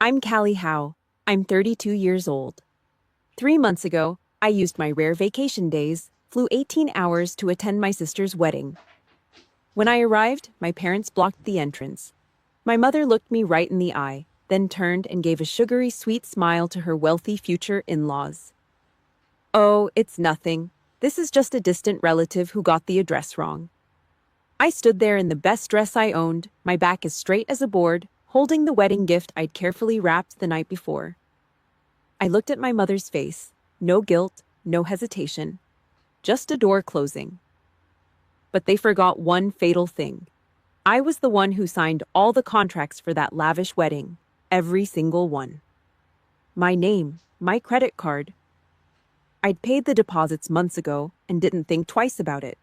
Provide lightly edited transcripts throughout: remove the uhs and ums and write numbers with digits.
I'm Callie Howe. I'm 32 years old. 3 months ago, I used my rare vacation days, flew 18 hours to attend my sister's wedding. When I arrived, my parents blocked the entrance. My mother looked me right in the eye, then turned and gave a sugary sweet smile to her wealthy future in-laws. Oh, it's nothing. This is just a distant relative who got the address wrong. I stood there in the best dress I owned, my back as straight as a board, holding the wedding gift I'd carefully wrapped the night before. I looked at my mother's face. No guilt, no hesitation. Just a door closing. But they forgot one fatal thing. I was the one who signed all the contracts for that lavish wedding. Every single one. My name, my credit card. I'd paid the deposits months ago and didn't think twice about it.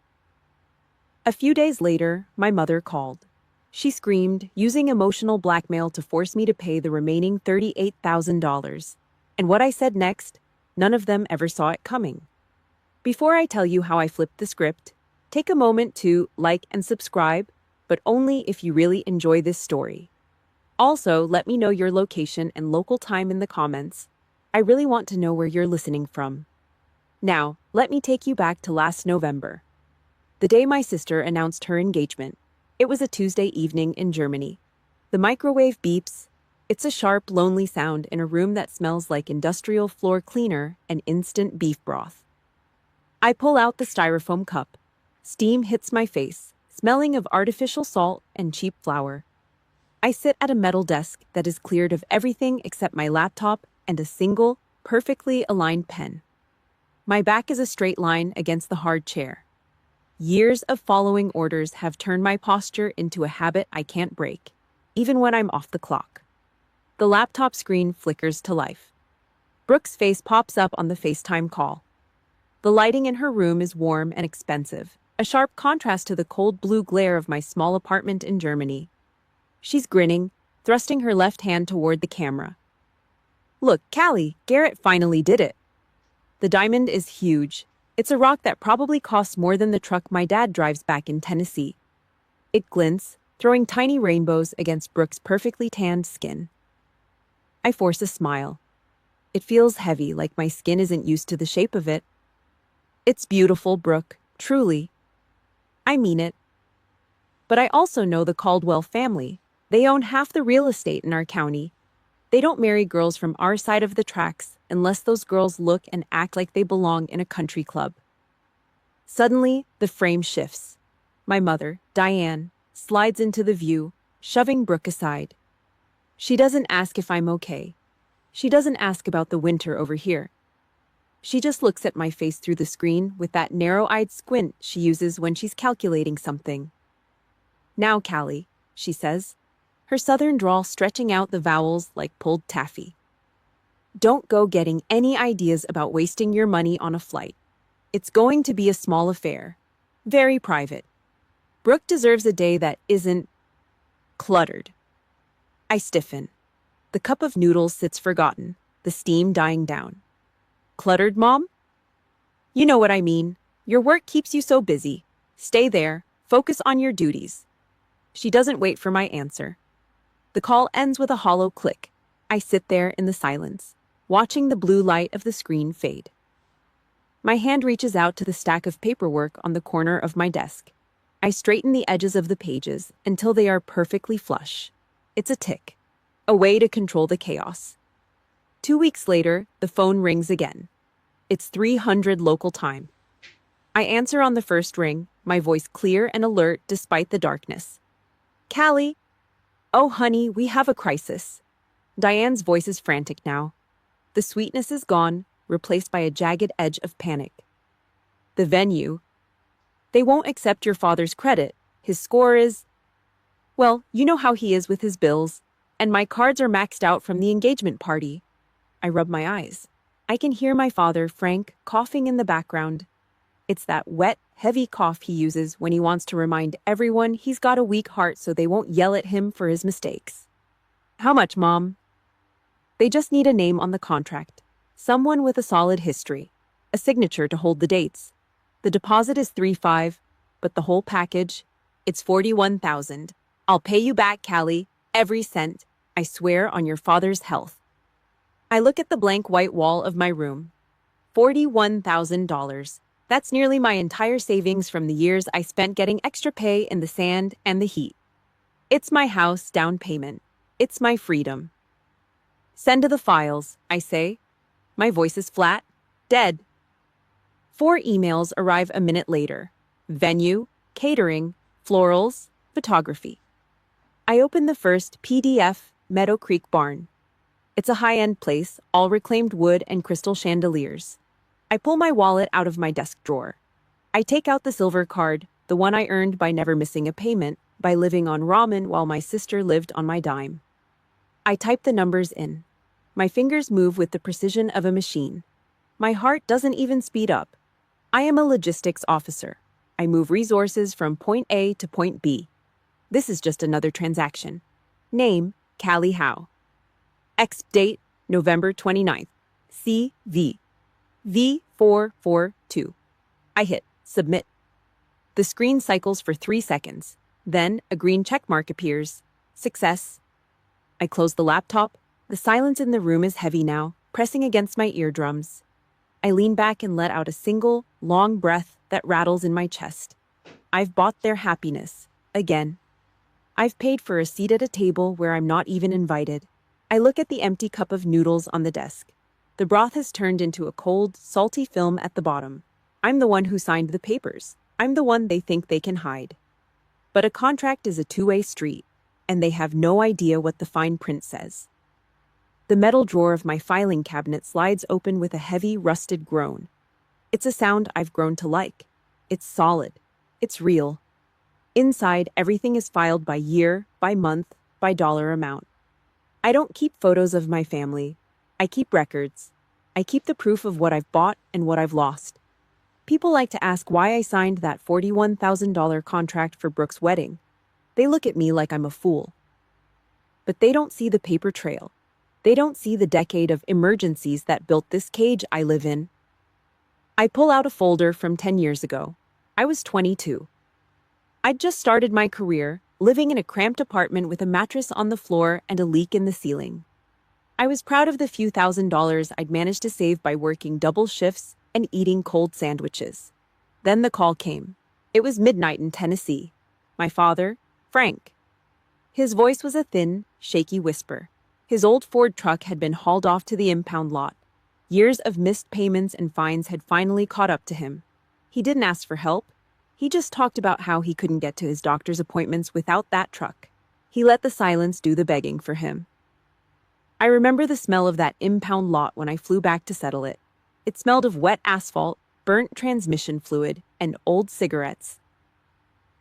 A few days later, my mother called. She screamed, using emotional blackmail to force me to pay the remaining $38,000. And what I said next, none of them ever saw it coming. Before I tell you how I flipped the script, take a moment to like and subscribe, but only if you really enjoy this story. Also, let me know your location and local time in the comments. I really want to know where you're listening from. Now, let me take you back to last November. The day my sister announced her engagement. It was a Tuesday evening in Germany. The microwave beeps. It's a sharp, lonely sound in a room that smells like industrial floor cleaner and instant beef broth. I pull out the styrofoam cup. Steam hits my face, smelling of artificial salt and cheap flour. I sit at a metal desk that is cleared of everything except my laptop and a single, perfectly aligned pen. My back is a straight line against the hard chair. Years of following orders have turned my posture into a habit I can't break, even when I'm off the clock. The laptop screen flickers to life. Brooke's face pops up on the FaceTime call. The lighting in her room is warm and expensive, a sharp contrast to the cold blue glare of my small apartment in Germany. She's grinning, thrusting her left hand toward the camera. Look, Callie, Garrett finally did it. The diamond is huge. It's a rock that probably costs more than the truck my dad drives back in Tennessee. It glints, throwing tiny rainbows against Brooke's perfectly tanned skin. I force a smile. It feels heavy, like my skin isn't used to the shape of it. It's beautiful, Brooke, truly. I mean it. But I also know the Caldwell family. They own half the real estate in our county. They don't marry girls from our side of the tracks unless those girls look and act like they belong in a country club. Suddenly, the frame shifts. My mother, Diane, slides into the view, shoving Brooke aside. She doesn't ask if I'm okay. She doesn't ask about the winter over here. She just looks at my face through the screen with that narrow-eyed squint she uses when she's calculating something. Now, Callie, she says, her southern drawl stretching out the vowels like pulled taffy. Don't go getting any ideas about wasting your money on a flight. It's going to be a small affair. Very private. Brooke deserves a day that isn't cluttered. I stiffen. The cup of noodles sits forgotten, the steam dying down. Cluttered, Mom? You know what I mean. Your work keeps you so busy. Stay there. Focus on your duties. She doesn't wait for my answer. The call ends with a hollow click. I sit there in the silence, watching the blue light of the screen fade. My hand reaches out to the stack of paperwork on the corner of my desk. I straighten the edges of the pages until they are perfectly flush. It's a tick, a way to control the chaos. 2 weeks later, the phone rings again. It's 300 local time. I answer on the first ring, my voice clear and alert despite the darkness. Callie? Oh, honey, we have a crisis. Diane's voice is frantic now. The sweetness is gone, replaced by a jagged edge of panic. The venue. They won't accept your father's credit. His score is... Well, you know how he is with his bills. And my cards are maxed out from the engagement party. I rub my eyes. I can hear my father, Frank, coughing in the background. It's that wet, heavy cough he uses when he wants to remind everyone he's got a weak heart so they won't yell at him for his mistakes. How much, Mom? They just need a name on the contract. Someone with a solid history. A signature to hold the dates. The deposit is $3,500, but the whole package, it's $41,000. I'll pay you back, Callie, every cent. I swear on your father's health. I look at the blank white wall of my room. $41,000. That's nearly my entire savings from the years I spent getting extra pay in the sand and the heat. It's my house down payment. It's my freedom. Send to the files, I say. My voice is flat, dead. 4 emails arrive a minute later. Venue, catering, florals, photography. I open the first PDF, Meadow Creek Barn. It's a high-end place, all reclaimed wood and crystal chandeliers. I pull my wallet out of my desk drawer. I take out the silver card, the one I earned by never missing a payment, by living on ramen while my sister lived on my dime. I type the numbers in. My fingers move with the precision of a machine. My heart doesn't even speed up. I am a logistics officer. I move resources from point A to point B. This is just another transaction. Name, Callie Howe. Ex date, November 29th. CV. V442. I hit submit. The screen cycles for 3 seconds. Then a green check mark appears. Success. I close the laptop. The silence in the room is heavy now, pressing against my eardrums. I lean back and let out a single, long breath that rattles in my chest. I've bought their happiness. Again. I've paid for a seat at a table where I'm not even invited. I look at the empty cup of noodles on the desk. The broth has turned into a cold, salty film at the bottom. I'm the one who signed the papers. I'm the one they think they can hide. But a contract is a two-way street, and they have no idea what the fine print says. The metal drawer of my filing cabinet slides open with a heavy, rusted groan. It's a sound I've grown to like. It's solid. It's real. Inside, everything is filed by year, by month, by dollar amount. I don't keep photos of my family. I keep records. I keep the proof of what I've bought and what I've lost. People like to ask why I signed that $41,000 contract for Brooke's wedding. They look at me like I'm a fool. But they don't see the paper trail. They don't see the decade of emergencies that built this cage I live in. I pull out a folder from 10 years ago. I was 22. I'd just started my career, living in a cramped apartment with a mattress on the floor and a leak in the ceiling. I was proud of the few $1,000s I'd managed to save by working double shifts and eating cold sandwiches. Then the call came. It was midnight in Tennessee. My father, Frank. His voice was a thin, shaky whisper. His old Ford truck had been hauled off to the impound lot. Years of missed payments and fines had finally caught up to him. He didn't ask for help. He just talked about how he couldn't get to his doctor's appointments without that truck. He let the silence do the begging for him. I remember the smell of that impound lot when I flew back to settle it. It smelled of wet asphalt, burnt transmission fluid, and old cigarettes.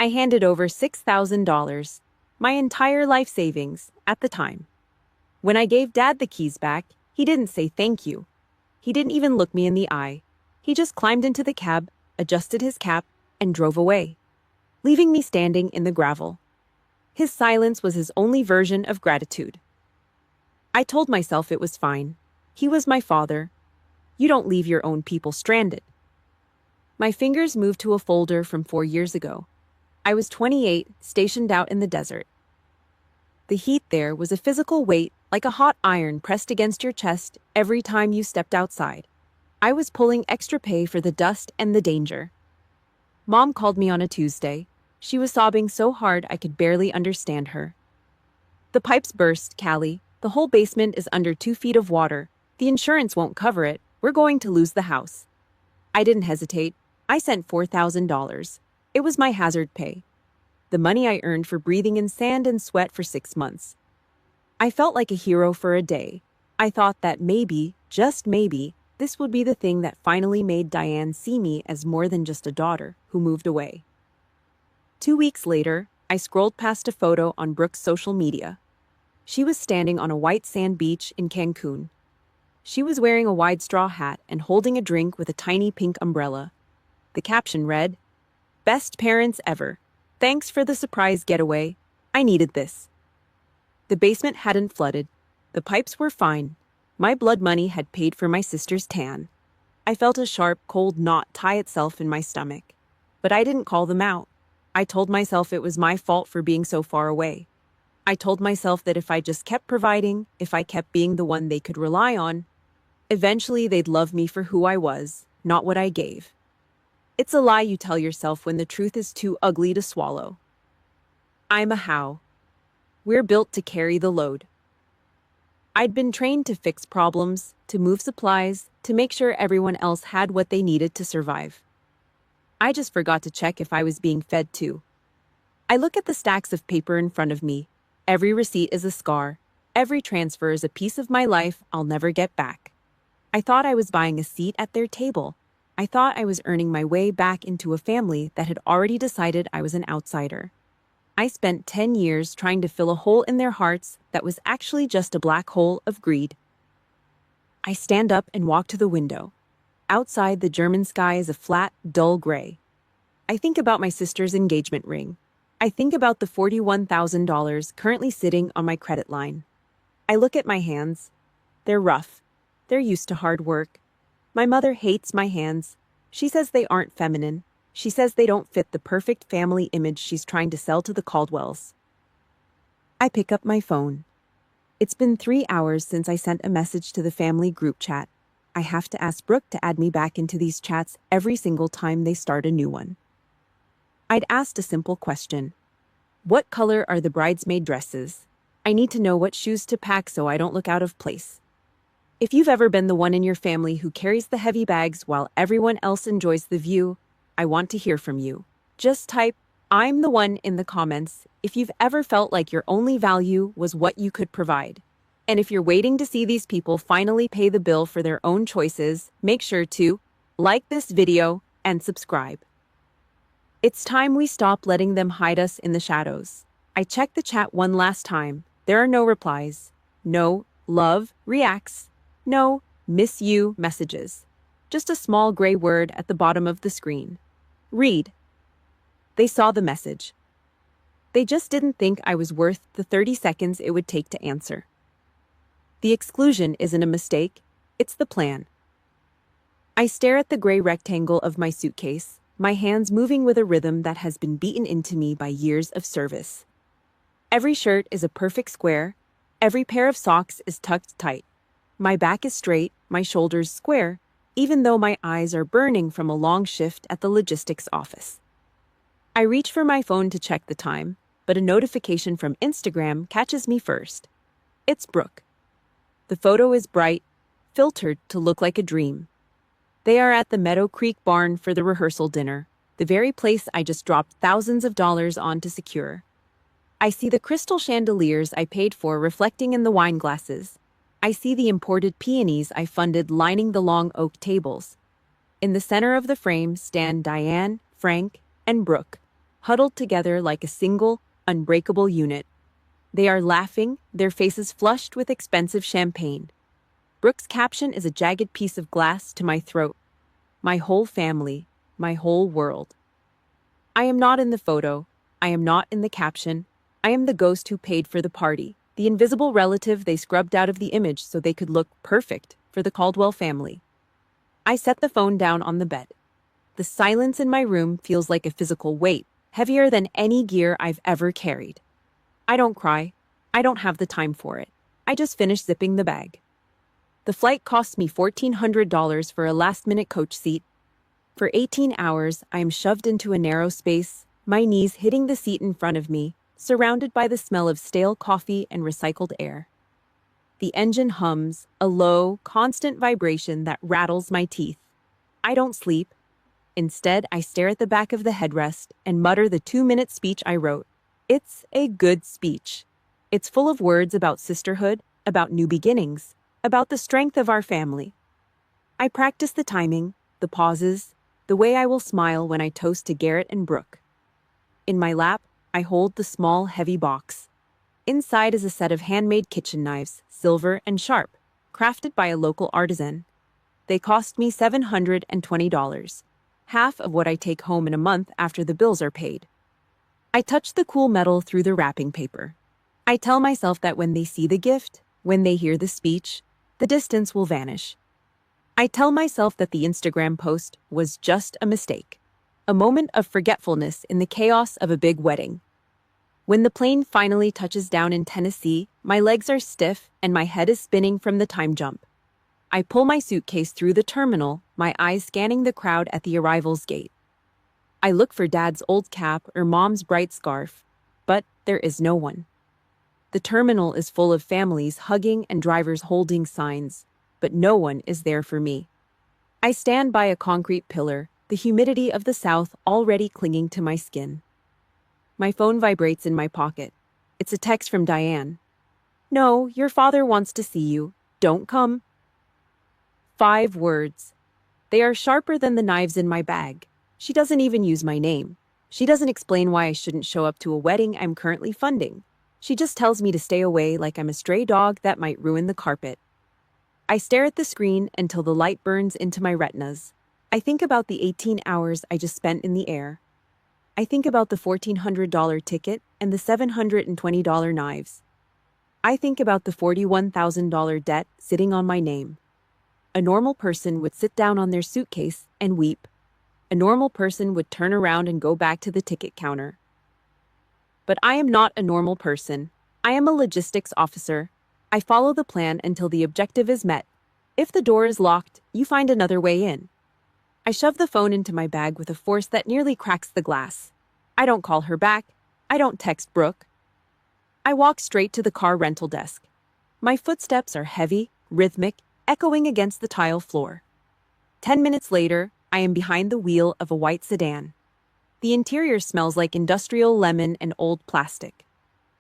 I handed over $6,000, my entire life savings, at the time. When I gave Dad the keys back, he didn't say thank you. He didn't even look me in the eye. He just climbed into the cab, adjusted his cap, and drove away, leaving me standing in the gravel. His silence was his only version of gratitude. I told myself it was fine. He was my father. You don't leave your own people stranded. My fingers moved to a folder from 4 years ago. I was 28, stationed out in the desert. The heat there was a physical weight, like a hot iron pressed against your chest every time you stepped outside. I was pulling extra pay for the dust and the danger. Mom called me on a Tuesday. She was sobbing so hard I could barely understand her. The pipes burst, Callie. The whole basement is under 2 feet of water. The insurance won't cover it. We're going to lose the house. I didn't hesitate. I sent $4,000. It was my hazard pay. The money I earned for breathing in sand and sweat for 6 months. I felt like a hero for a day. I thought that maybe, just maybe, this would be the thing that finally made Diane see me as more than just a daughter who moved away. 2 weeks later, I scrolled past a photo on Brooke's social media. She was standing on a white sand beach in Cancun. She was wearing a wide straw hat and holding a drink with a tiny pink umbrella. The caption read, "Best parents ever. Thanks for the surprise getaway. I needed this." The basement hadn't flooded. The pipes were fine. My blood money had paid for my sister's tan. I felt a sharp, cold knot tie itself in my stomach. But I didn't call them out. I told myself it was my fault for being so far away. I told myself that if I just kept providing, if I kept being the one they could rely on, eventually they'd love me for who I was, not what I gave. It's a lie you tell yourself when the truth is too ugly to swallow. I'm a how. We're built to carry the load. I'd been trained to fix problems, to move supplies, to make sure everyone else had what they needed to survive. I just forgot to check if I was being fed too. I look at the stacks of paper in front of me. Every receipt is a scar. Every transfer is a piece of my life I'll never get back. I thought I was buying a seat at their table. I thought I was earning my way back into a family that had already decided I was an outsider. I spent 10 years trying to fill a hole in their hearts that was actually just a black hole of greed. I stand up and walk to the window. Outside, the German sky is a flat, dull gray. I think about my sister's engagement ring. I think about the $41,000 currently sitting on my credit line. I look at my hands. They're rough. They're used to hard work. My mother hates my hands. She says they aren't feminine. She says they don't fit the perfect family image she's trying to sell to the Caldwells. I pick up my phone. It's been 3 hours since I sent a message to the family group chat. I have to ask Brooke to add me back into these chats every single time they start a new one. I'd asked a simple question. What color are the bridesmaid dresses? I need to know what shoes to pack so I don't look out of place. If you've ever been the one in your family who carries the heavy bags while everyone else enjoys the view, I want to hear from you. Just type, "I'm the one" in the comments if you've ever felt like your only value was what you could provide. And if you're waiting to see these people finally pay the bill for their own choices, make sure to like this video and subscribe. It's time we stop letting them hide us in the shadows. I check the chat one last time. There are no replies. No love reacts. No miss you messages. Just a small gray word at the bottom of the screen. Read. They saw the message. They just didn't think I was worth the 30 seconds it would take to answer. The exclusion isn't a mistake, it's the plan. I stare at the gray rectangle of my suitcase, my hands moving with a rhythm that has been beaten into me by years of service. Every shirt is a perfect square, every pair of socks is tucked tight. My back is straight, my shoulders square, even though my eyes are burning from a long shift at the logistics office. I reach for my phone to check the time, but a notification from Instagram catches me first. It's Brooke. The photo is bright, filtered to look like a dream. They are at the Meadow Creek barn for the rehearsal dinner, the very place I just dropped thousands of dollars on to secure. I see the crystal chandeliers I paid for reflecting in the wine glasses. I see the imported peonies I funded lining the long oak tables. In the center of the frame stand Diane, Frank, and Brooke, huddled together like a single, unbreakable unit. They are laughing, their faces flushed with expensive champagne. Brooke's caption is a jagged piece of glass to my throat. My whole family, my whole world. I am not in the photo. I am not in the caption. I am the ghost who paid for the party, the invisible relative they scrubbed out of the image so they could look perfect for the Caldwell family. I set the phone down on the bed. The silence in my room feels like a physical weight, heavier than any gear I've ever carried. I don't cry. I don't have the time for it. I just finished zipping the bag. The flight cost me $1,400 for a last-minute coach seat. For 18 hours, I am shoved into a narrow space, my knees hitting the seat in front of me, surrounded by the smell of stale coffee and recycled air. The engine hums, a low, constant vibration that rattles my teeth. I don't sleep. Instead, I stare at the back of the headrest and mutter the 2-minute speech I wrote. It's a good speech. It's full of words about sisterhood, about new beginnings, about the strength of our family. I practice the timing, the pauses, the way I will smile when I toast to Garrett and Brooke. In my lap, I hold the small, heavy box. Inside is a set of handmade kitchen knives, silver and sharp, crafted by a local artisan. They cost me $720, half of what I take home in a month after the bills are paid. I touch the cool metal through the wrapping paper. I tell myself that when they see the gift, when they hear the speech, the distance will vanish. I tell myself that the Instagram post was just a mistake, a moment of forgetfulness in the chaos of a big wedding. When the plane finally touches down in Tennessee, my legs are stiff and my head is spinning from the time jump. I pull my suitcase through the terminal, my eyes scanning the crowd at the arrivals gate. I look for Dad's old cap or Mom's bright scarf, but there is no one. The terminal is full of families hugging and drivers holding signs, but no one is there for me. I stand by a concrete pillar, the humidity of the South already clinging to my skin. My phone vibrates in my pocket. It's a text from Diane. "No, your father wants to see you. Don't come." 5 words. They are sharper than the knives in my bag. She doesn't even use my name. She doesn't explain why I shouldn't show up to a wedding I'm currently funding. She just tells me to stay away like I'm a stray dog that might ruin the carpet. I stare at the screen until the light burns into my retinas. I think about the 18 hours I just spent in the air. I think about the $1,400 ticket and the $720 knives. I think about the $41,000 debt sitting on my name. A normal person would sit down on their suitcase and weep. A normal person would turn around and go back to the ticket counter. But I am not a normal person. I am a logistics officer. I follow the plan until the objective is met. If the door is locked, you find another way in. I shove the phone into my bag with a force that nearly cracks the glass. I don't call her back. I don't text Brooke. I walk straight to the car rental desk. My footsteps are heavy, rhythmic, echoing against the tile floor. 10 minutes later, I am behind the wheel of a white sedan. The interior smells like industrial lemon and old plastic.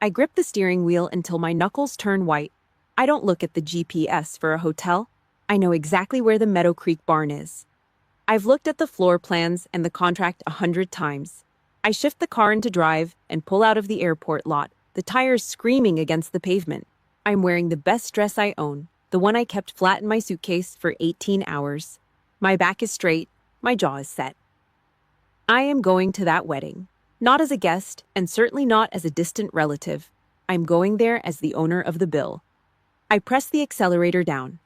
I grip the steering wheel until my knuckles turn white. I don't look at the GPS for a hotel. I know exactly where the Meadow Creek barn is. I've looked at the floor plans and the contract 100 times. I shift the car into drive and pull out of the airport lot, the tires screaming against the pavement. I'm wearing the best dress I own, the one I kept flat in my suitcase for 18 hours. My back is straight, my jaw is set. I am going to that wedding, not as a guest and certainly not as a distant relative. I'm going there as the owner of the bill. I press the accelerator down.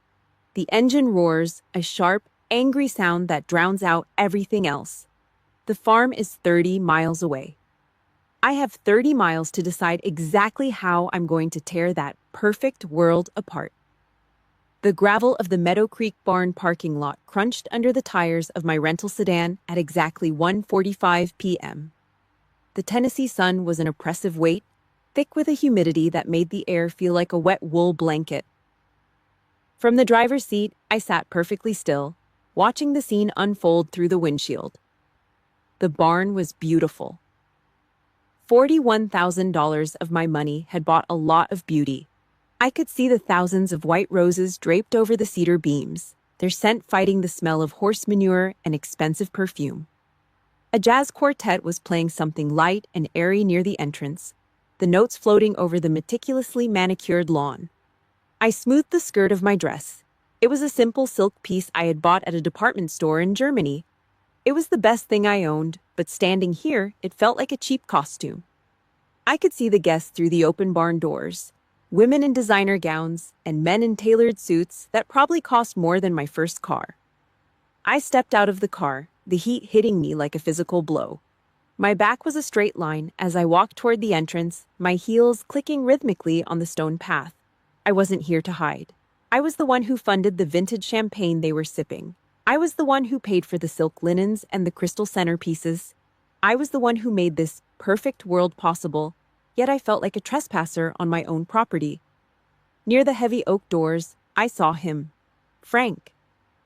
The engine roars, a sharp, angry sound that drowns out everything else. The farm is 30 miles away. I have 30 miles to decide exactly how I'm going to tear that perfect world apart. The gravel of the Meadow Creek barn parking lot crunched under the tires of my rental sedan at exactly 1:45 p.m. The Tennessee sun was an oppressive weight, thick with a humidity that made the air feel like a wet wool blanket. From the driver's seat, I sat perfectly still, watching the scene unfold through the windshield. The barn was beautiful. $41,000 of my money had bought a lot of beauty. I could see the thousands of white roses draped over the cedar beams, their scent fighting the smell of horse manure and expensive perfume. A jazz quartet was playing something light and airy near the entrance, the notes floating over the meticulously manicured lawn. I smoothed the skirt of my dress. It was a simple silk piece I had bought at a department store in Germany. It was the best thing I owned, but standing here, it felt like a cheap costume. I could see the guests through the open barn doors, women in designer gowns and men in tailored suits that probably cost more than my first car. I stepped out of the car, the heat hitting me like a physical blow. My back was a straight line as I walked toward the entrance, my heels clicking rhythmically on the stone path. I wasn't here to hide. I was the one who funded the vintage champagne they were sipping. I was the one who paid for the silk linens and the crystal centerpieces. I was the one who made this perfect world possible, yet I felt like a trespasser on my own property. Near the heavy oak doors, I saw him. Frank,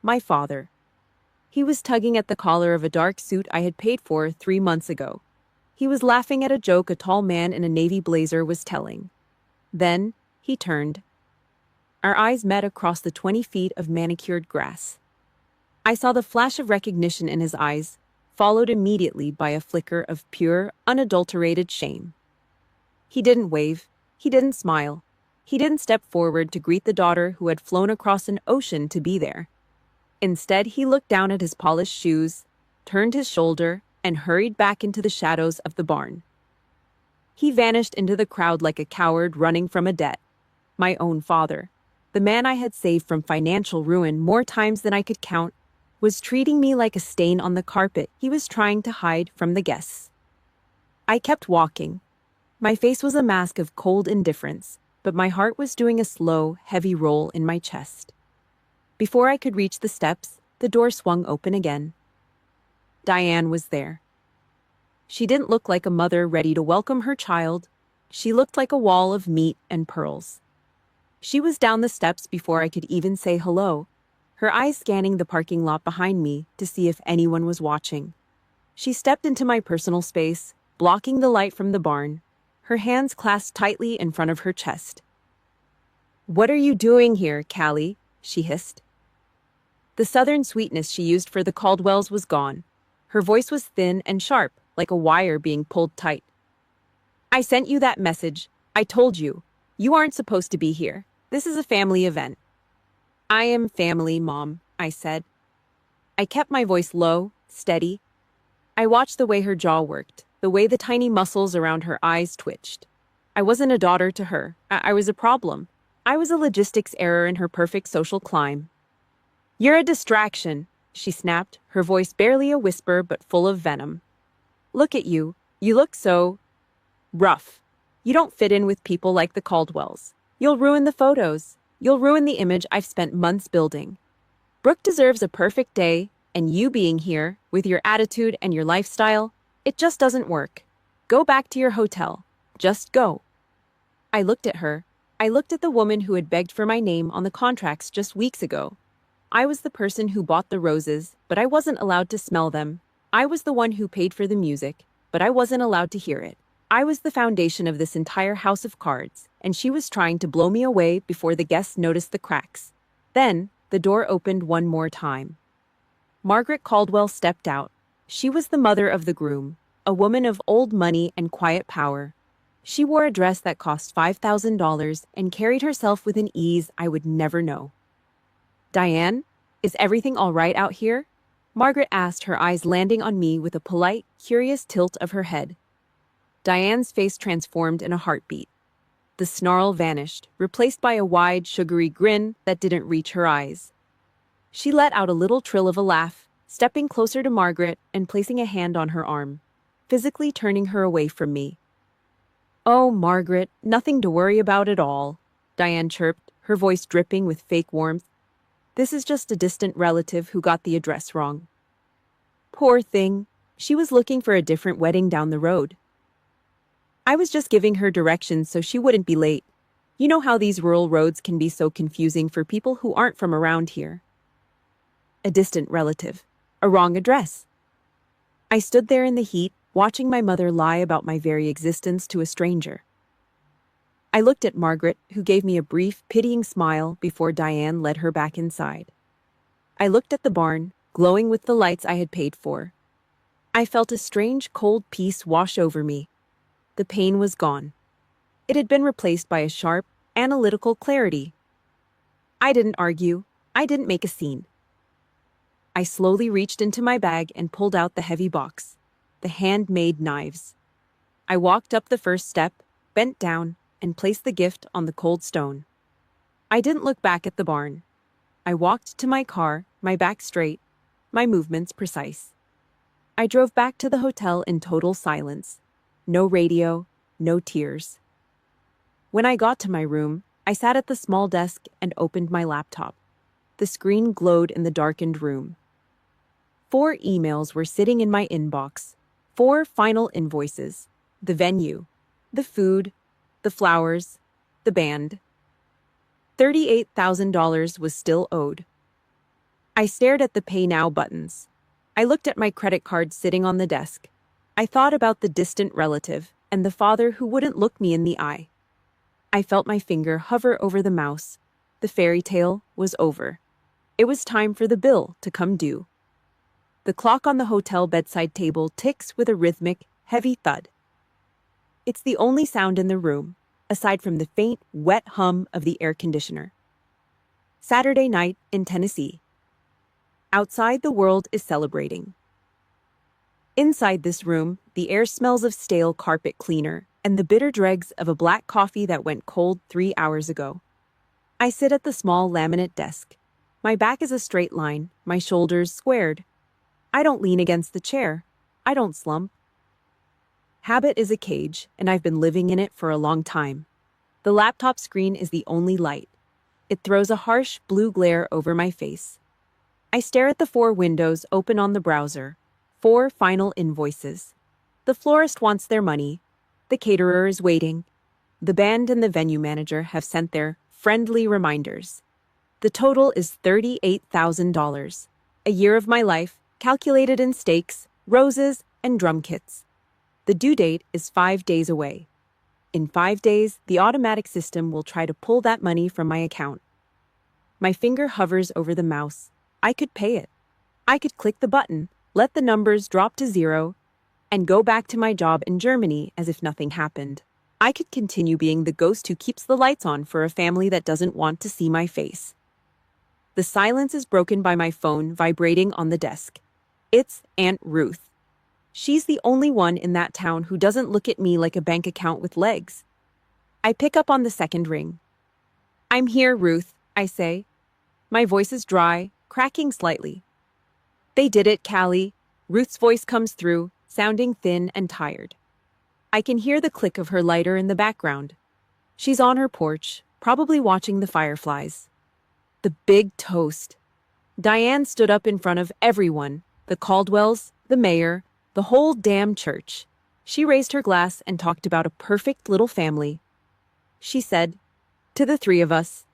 my father. He was tugging at the collar of a dark suit I had paid for 3 months ago. He was laughing at a joke a tall man in a navy blazer was telling. Then he turned. Our eyes met across the 20 feet of manicured grass. I saw the flash of recognition in his eyes, followed immediately by a flicker of pure, unadulterated shame. He didn't wave. He didn't smile. He didn't step forward to greet the daughter who had flown across an ocean to be there. Instead, he looked down at his polished shoes, turned his shoulder, and hurried back into the shadows of the barn. He vanished into the crowd like a coward running from a debt. My own father, the man I had saved from financial ruin more times than I could count, was treating me like a stain on the carpet he was trying to hide from the guests. I kept walking. My face was a mask of cold indifference, but my heart was doing a slow, heavy roll in my chest. Before I could reach the steps, the door swung open again. Diane was there. She didn't look like a mother ready to welcome her child. She looked like a wall of meat and pearls. She was down the steps before I could even say hello, her eyes scanning the parking lot behind me to see if anyone was watching. She stepped into my personal space, blocking the light from the barn, her hands clasped tightly in front of her chest. "What are you doing here, Callie?" she hissed. The southern sweetness she used for the Caldwells was gone. Her voice was thin and sharp, like a wire being pulled tight. "I sent you that message. I told you. You aren't supposed to be here. This is a family event." "I am family, Mom," I said. I kept my voice low, steady. I watched the way her jaw worked, the way the tiny muscles around her eyes twitched. I wasn't a daughter to her. I was a problem. I was a logistics error in her perfect social climb. "You're a distraction," she snapped, her voice barely a whisper but full of venom. "Look at you. You look so rough. You don't fit in with people like the Caldwells. You'll ruin the photos. You'll ruin the image I've spent months building. Brooke deserves a perfect day, and you being here, with your attitude and your lifestyle, it just doesn't work. Go back to your hotel. Just go." I looked at her. I looked at the woman who had begged for my name on the contracts just weeks ago. I was the person who bought the roses, but I wasn't allowed to smell them. I was the one who paid for the music, but I wasn't allowed to hear it. I was the foundation of this entire house of cards, and she was trying to blow me away before the guests noticed the cracks. Then, the door opened one more time. Margaret Caldwell stepped out. She was the mother of the groom, a woman of old money and quiet power. She wore a dress that cost $5,000 and carried herself with an ease I would never know. "Diane, is everything all right out here?" Margaret asked, her eyes landing on me with a polite, curious tilt of her head. Diane's face transformed in a heartbeat. The snarl vanished, replaced by a wide, sugary grin that didn't reach her eyes. She let out a little trill of a laugh, stepping closer to Margaret and placing a hand on her arm, physically turning her away from me. "Oh, Margaret, nothing to worry about at all," Diane chirped, her voice dripping with fake warmth. "This is just a distant relative who got the address wrong." Poor thing. She was looking for a different wedding down the road. I was just giving her directions so she wouldn't be late. You know how these rural roads can be so confusing for people who aren't from around here. A distant relative. A wrong address. I stood there in the heat, watching my mother lie about my very existence to a stranger. I looked at Margaret, who gave me a brief, pitying smile before Diane led her back inside. I looked at the barn, glowing with the lights I had paid for. I felt a strange, cold peace wash over me. The pain was gone. It had been replaced by a sharp, analytical clarity. I didn't argue. I didn't make a scene. I slowly reached into my bag and pulled out the heavy box, the handmade knives. I walked up the first step, bent down, and placed the gift on the cold stone. I didn't look back at the barn. I walked to my car, my back straight, my movements precise. I drove back to the hotel in total silence. No radio, no tears. When I got to my room, I sat at the small desk and opened my laptop. The screen glowed in the darkened room. 4 emails were sitting in my inbox. 4 final invoices. The venue, the food, the flowers, the band. $38,000 was still owed. I stared at the Pay Now buttons. I looked at my credit card sitting on the desk. I thought about the distant relative and the father who wouldn't look me in the eye. I felt my finger hover over the mouse. The fairy tale was over. It was time for the bill to come due. The clock on the hotel bedside table ticks with a rhythmic, heavy thud. It's the only sound in the room, aside from the faint, wet hum of the air conditioner. Saturday night in Tennessee. Outside, the world is celebrating. Inside this room, the air smells of stale carpet cleaner and the bitter dregs of a black coffee that went cold 3 hours ago. I sit at the small laminate desk. My back is a straight line, my shoulders squared. I don't lean against the chair. I don't slump. Habit is a cage, and I've been living in it for a long time. The laptop screen is the only light. It throws a harsh blue glare over my face. I stare at the 4 windows open on the browser. 4 final invoices. The florist wants their money. The caterer is waiting. The band and the venue manager have sent their friendly reminders. The total is $38,000. A year of my life, calculated in steaks, roses, and drum kits. The due date is 5 days away. In 5 days, the automatic system will try to pull that money from my account. My finger hovers over the mouse. I could pay it. I could click the button, let the numbers drop to 0, and go back to my job in Germany as if nothing happened. I could continue being the ghost who keeps the lights on for a family that doesn't want to see my face. The silence is broken by my phone vibrating on the desk. It's Aunt Ruth. She's the only one in that town who doesn't look at me like a bank account with legs. I pick up on the second ring. "I'm here, Ruth," I say. My voice is dry, cracking slightly. "They did it, Callie." Ruth's voice comes through, sounding thin and tired. I can hear the click of her lighter in the background. She's on her porch, probably watching the fireflies. The big toast. Diane stood up in front of everyone, the Caldwells, the mayor, the whole damn church. She raised her glass and talked about a perfect little family. She said, "To the 3 of us,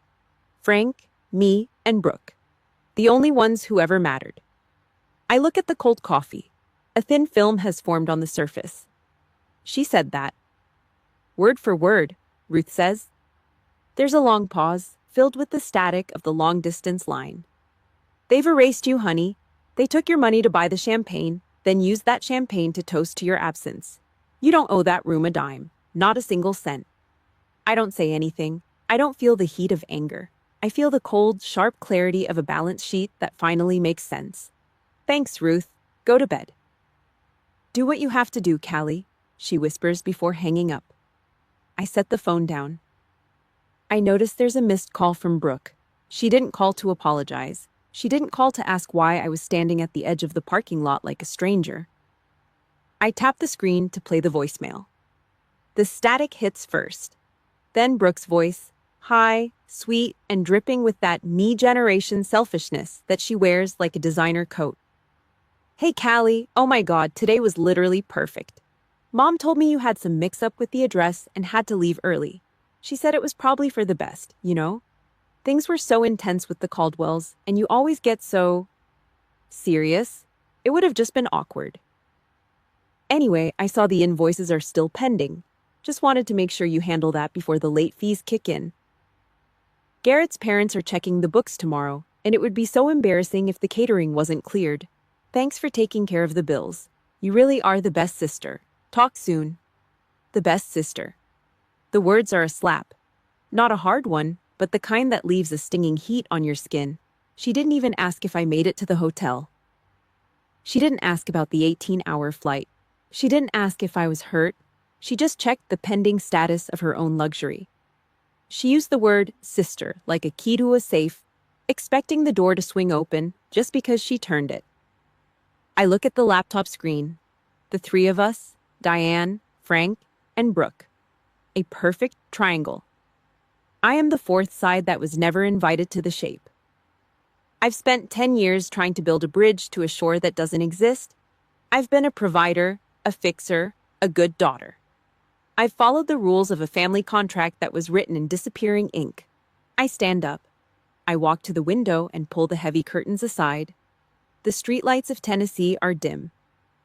Frank, me, and Brooke, the only ones who ever mattered." I look at the cold coffee. A thin film has formed on the surface. She said that. Word for word, Ruth says. There's a long pause, filled with the static of the long-distance line. "They've erased you, honey. They took your money to buy the champagne, then used that champagne to toast to your absence. You don't owe that room a dime, not a single cent." I don't say anything. I don't feel the heat of anger. I feel the cold, sharp clarity of a balance sheet that finally makes sense. "Thanks, Ruth. Go to bed." "Do what you have to do, Callie," she whispers before hanging up. I set the phone down. I notice there's a missed call from Brooke. She didn't call to apologize. She didn't call to ask why I was standing at the edge of the parking lot like a stranger. I tap the screen to play the voicemail. The static hits first. Then Brooke's voice, high, sweet, and dripping with that me-generation selfishness that she wears like a designer coat. "Hey, Callie, oh my God, today was literally perfect. Mom told me you had some mix-up with the address and had to leave early. She said it was probably for the best, you know? Things were so intense with the Caldwells, and you always get so serious. It would have just been awkward. Anyway, I saw the invoices are still pending. Just wanted to make sure you handle that before the late fees kick in. Garrett's parents are checking the books tomorrow, and it would be so embarrassing if the catering wasn't cleared. Thanks for taking care of the bills. You really are the best sister. Talk soon." The best sister. The words are a slap. Not a hard one, but the kind that leaves a stinging heat on your skin. She didn't even ask if I made it to the hotel. She didn't ask about the 18-hour flight. She didn't ask if I was hurt. She just checked the pending status of her own luxury. She used the word sister like a key to a safe, expecting the door to swing open just because she turned it. I look at the laptop screen. The 3 of us, Diane, Frank, and Brooke. A perfect triangle. I am the 4th side that was never invited to the shape. I've spent 10 years trying to build a bridge to a shore that doesn't exist. I've been a provider, a fixer, a good daughter. I've followed the rules of a family contract that was written in disappearing ink. I stand up. I walk to the window and pull the heavy curtains aside. The streetlights of Tennessee are dim.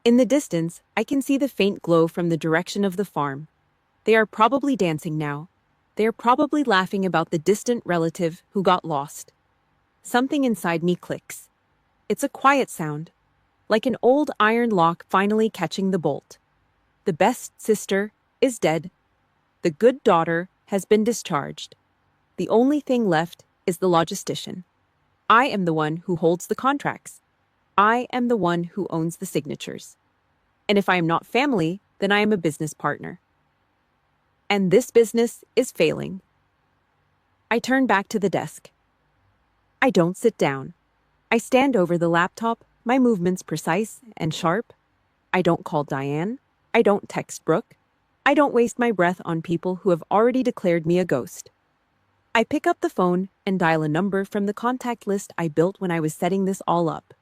In the distance, I can see the faint glow from the direction of the farm. They are probably dancing now. They are probably laughing about the distant relative who got lost. Something inside me clicks. It's a quiet sound, like an old iron lock finally catching the bolt. The best sister is dead. The good daughter has been discharged. The only thing left is the logistician. I am the one who holds the contracts. I am the one who owns the signatures. And if I am not family, then I am a business partner. And this business is failing. I turn back to the desk. I don't sit down. I stand over the laptop, my movements precise and sharp. I don't call Diane. I don't text Brooke. I don't waste my breath on people who have already declared me a ghost. I pick up the phone and dial a number from the contact list I built when I was setting this all up.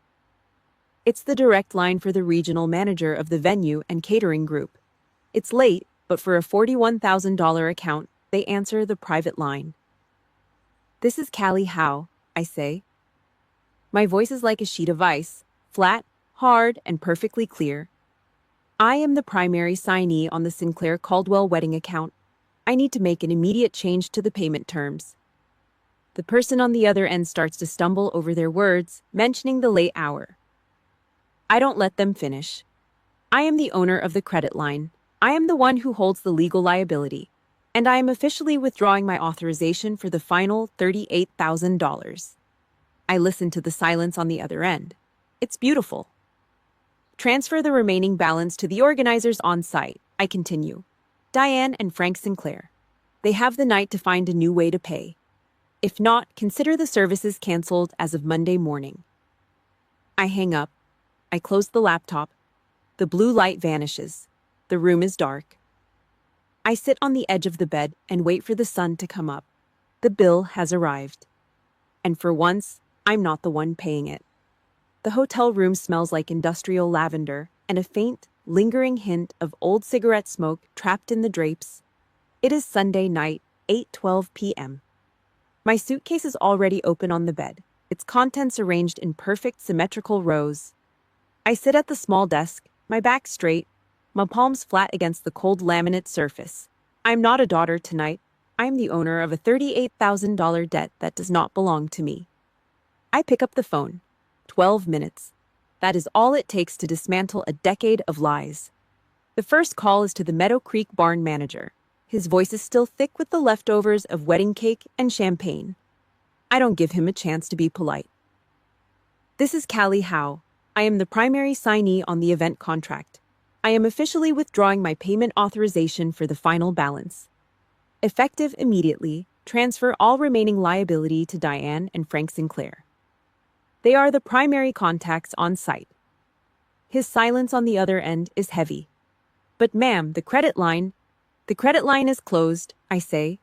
It's the direct line for the regional manager of the venue and catering group. It's late, but for a $41,000 account, they answer the private line. "This is Callie Howe," I say. My voice is like a sheet of ice, flat, hard, and perfectly clear. I am the primary signee on the Sinclair Caldwell wedding account. I need to make an immediate change to the payment terms. The person on the other end starts to stumble over their words, mentioning the late hour. I don't let them finish. I am the owner of the credit line. I am the one who holds the legal liability. And I am officially withdrawing my authorization for the final $38,000. I listen to the silence on the other end. It's beautiful. "Transfer the remaining balance to the organizers on site," I continue. "Diane and Frank Sinclair. They have the night to find a new way to pay. If not, consider the services canceled as of Monday morning." I hang up. I close the laptop. The blue light vanishes. The room is dark. I sit on the edge of the bed and wait for the sun to come up. The bill has arrived. And for once, I'm not the one paying it. The hotel room smells like industrial lavender and a faint, lingering hint of old cigarette smoke trapped in the drapes. It is Sunday night, 8:12 p.m. My suitcase is already open on the bed, its contents arranged in perfect symmetrical rows. I sit at the small desk, my back straight, my palms flat against the cold laminate surface. I'm not a daughter tonight. I am the owner of a $38,000 debt that does not belong to me. I pick up the phone. 12 minutes. That is all it takes to dismantle a decade of lies. The first call is to the Meadow Creek barn manager. His voice is still thick with the leftovers of wedding cake and champagne. I don't give him a chance to be polite. "This is Callie Howe. I am the primary signee on the event contract. I am officially withdrawing my payment authorization for the final balance. Effective immediately, transfer all remaining liability to Diane and Frank Sinclair. They are the primary contacts on site." His silence on the other end is heavy. "But ma'am, the credit line is closed," I say.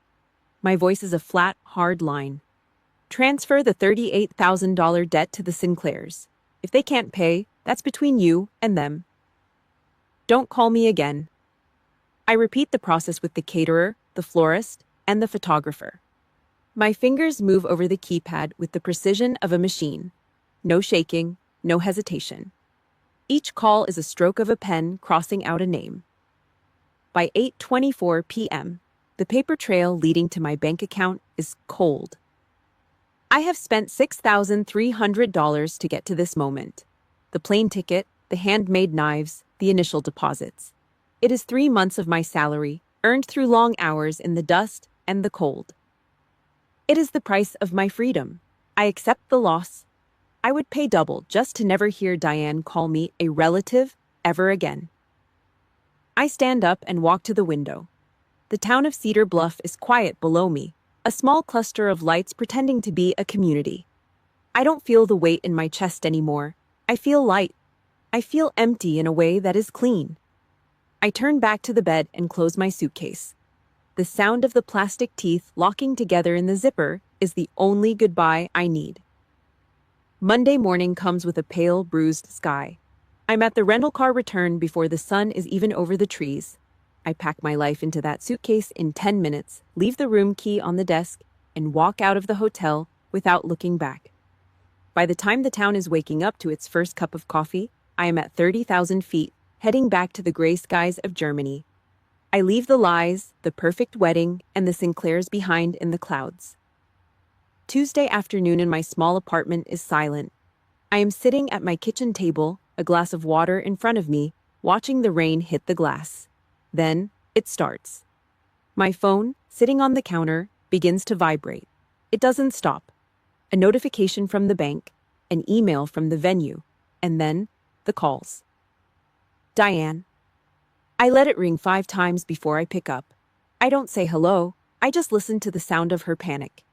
My voice is a flat, hard line. "Transfer the $38,000 debt to the Sinclairs. If they can't pay, that's between you and them. Don't call me again." I repeat the process with the caterer, the florist, and the photographer. My fingers move over the keypad with the precision of a machine. No shaking, no hesitation. Each call is a stroke of a pen crossing out a name. By 8:24 p.m., the paper trail leading to my bank account is cold. I have spent $6,300 to get to this moment. The plane ticket, the handmade knives, the initial deposits. It is 3 months of my salary, earned through long hours in the dust and the cold. It is the price of my freedom. I accept the loss. I would pay double just to never hear Diane call me a relative ever again. I stand up and walk to the window. The town of Cedar Bluff is quiet below me, a small cluster of lights pretending to be a community. I don't feel the weight in my chest anymore. I feel light. I feel empty in a way that is clean. I turn back to the bed and close my suitcase. The sound of the plastic teeth locking together in the zipper is the only goodbye I need. Monday morning comes with a pale, bruised sky. I'm at the rental car return before the sun is even over the trees. I pack my life into that suitcase in 10 minutes, leave the room key on the desk, and walk out of the hotel without looking back. By the time the town is waking up to its first cup of coffee, I am at 30,000 feet, heading back to the gray skies of Germany. I leave the lies, the perfect wedding, and the Sinclairs behind in the clouds. Tuesday afternoon in my small apartment is silent. I am sitting at my kitchen table, a glass of water in front of me, watching the rain hit the glass. Then, it starts. My phone, sitting on the counter, begins to vibrate. It doesn't stop. A notification from the bank, an email from the venue, and then the calls. Diane. I let it ring 5 times before I pick up. I don't say hello, I just listen to the sound of her panic.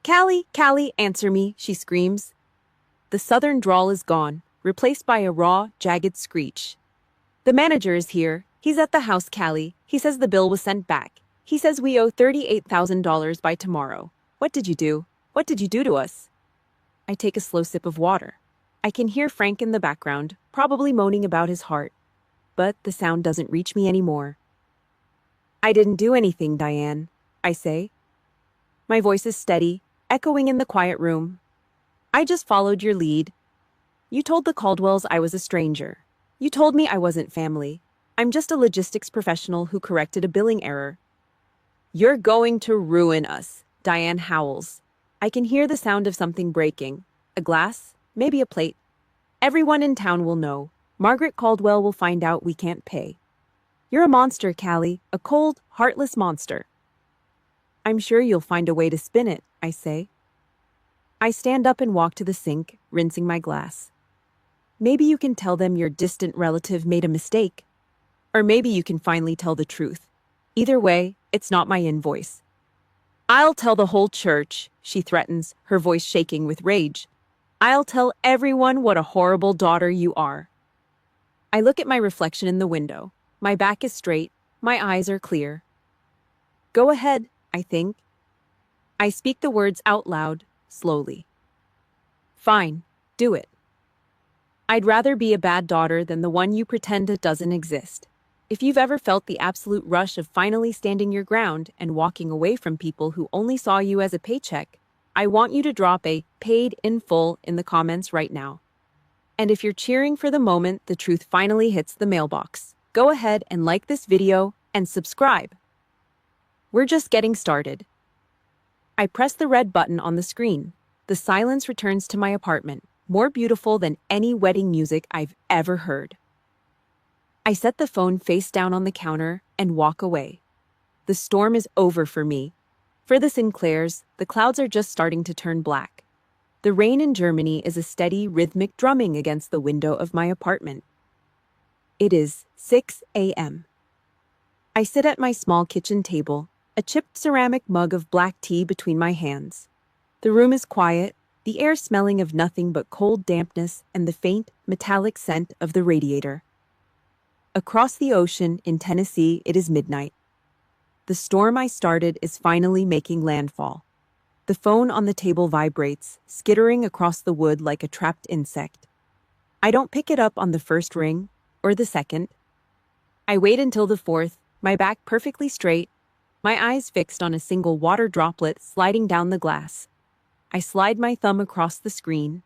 "Callie, Callie, answer me," she screams. The southern drawl is gone, replaced by a raw, jagged screech. "The manager is here. He's at the house, Callie. He says the bill was sent back. He says we owe $38,000 by tomorrow. What did you do? What did you do to us? I take a slow sip of water. I can hear Frank in the background, probably moaning about his heart. But the sound doesn't reach me anymore. I didn't do anything, Diane, I say. My voice is steady, echoing in the quiet room. I just followed your lead. You told the Caldwells I was a stranger. You told me I wasn't family. I'm just a logistics professional who corrected a billing error. You're going to ruin us, Diane howls. I can hear the sound of something breaking. A glass, maybe a plate. Everyone in town will know. Margaret Caldwell will find out we can't pay. You're a monster, Callie, a cold, heartless monster. I'm sure you'll find a way to spin it, I say. I stand up and walk to the sink, rinsing my glass. Maybe you can tell them your distant relative made a mistake. Or maybe you can finally tell the truth. Either way, it's not my invoice. I'll tell the whole church, she threatens, her voice shaking with rage. I'll tell everyone what a horrible daughter you are. I look at my reflection in the window. My back is straight, my eyes are clear. Go ahead, I think. I speak the words out loud, slowly. Fine, do it. I'd rather be a bad daughter than the one you pretend doesn't exist. If you've ever felt the absolute rush of finally standing your ground and walking away from people who only saw you as a paycheck, I want you to drop a "paid in full" in the comments right now. And if you're cheering for the moment the truth finally hits the mailbox, go ahead and like this video and subscribe. We're just getting started. I press the red button on the screen. The silence returns to my apartment, more beautiful than any wedding music I've ever heard. I set the phone face down on the counter and walk away. The storm is over for me. For the Sinclairs, the clouds are just starting to turn black. The rain in Germany is a steady, rhythmic drumming against the window of my apartment. It is 6 a.m. I sit at my small kitchen table, a chipped ceramic mug of black tea between my hands. The room is quiet, the air smelling of nothing but cold dampness and the faint, metallic scent of the radiator. Across the ocean in Tennessee, it is midnight. The storm I started is finally making landfall. The phone on the table vibrates, skittering across the wood like a trapped insect. I don't pick it up on the first ring, or the second. I wait until the fourth, my back perfectly straight, my eyes fixed on a single water droplet sliding down the glass. I slide my thumb across the screen.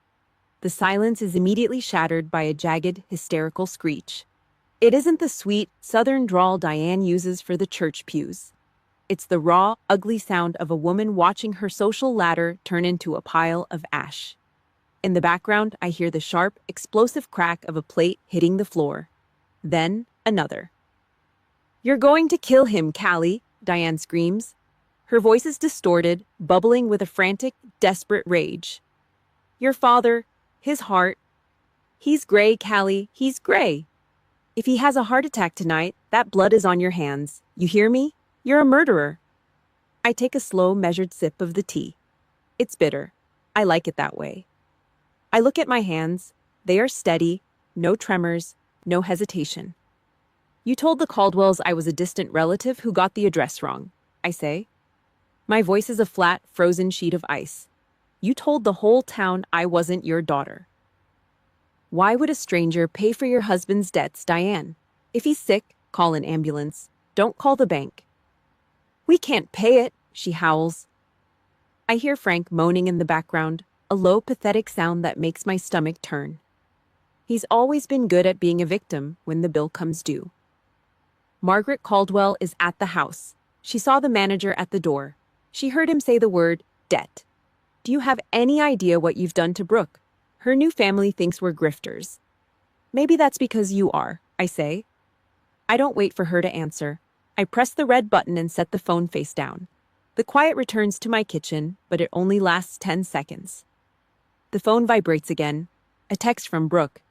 The silence is immediately shattered by a jagged, hysterical screech. It isn't the sweet, southern drawl Diane uses for the church pews. It's the raw, ugly sound of a woman watching her social ladder turn into a pile of ash. In the background, I hear the sharp, explosive crack of a plate hitting the floor. Then, another. You're going to kill him, Callie, Diane screams. Her voice is distorted, bubbling with a frantic, desperate rage. Your father, his heart. He's gray, Callie, he's gray. If he has a heart attack tonight, that blood is on your hands. You hear me? You're a murderer. I take a slow, measured sip of the tea. It's bitter. I like it that way. I look at my hands. They are steady, no tremors, no hesitation. You told the Caldwells I was a distant relative who got the address wrong, I say. My voice is a flat, frozen sheet of ice. You told the whole town I wasn't your daughter. Why would a stranger pay for your husband's debts, Diane? If he's sick, call an ambulance. Don't call the bank. We can't pay it, she howls. I hear Frank moaning in the background, a low, pathetic sound that makes my stomach turn. He's always been good at being a victim when the bill comes due. Margaret Caldwell is at the house. She saw the manager at the door. She heard him say the word, debt. Do you have any idea what you've done to Brooke? Her new family thinks we're grifters. Maybe that's because you are, I say. I don't wait for her to answer. I press the red button and set the phone face down. The quiet returns to my kitchen, but it only lasts 10 seconds. The phone vibrates again. A text from Brooke.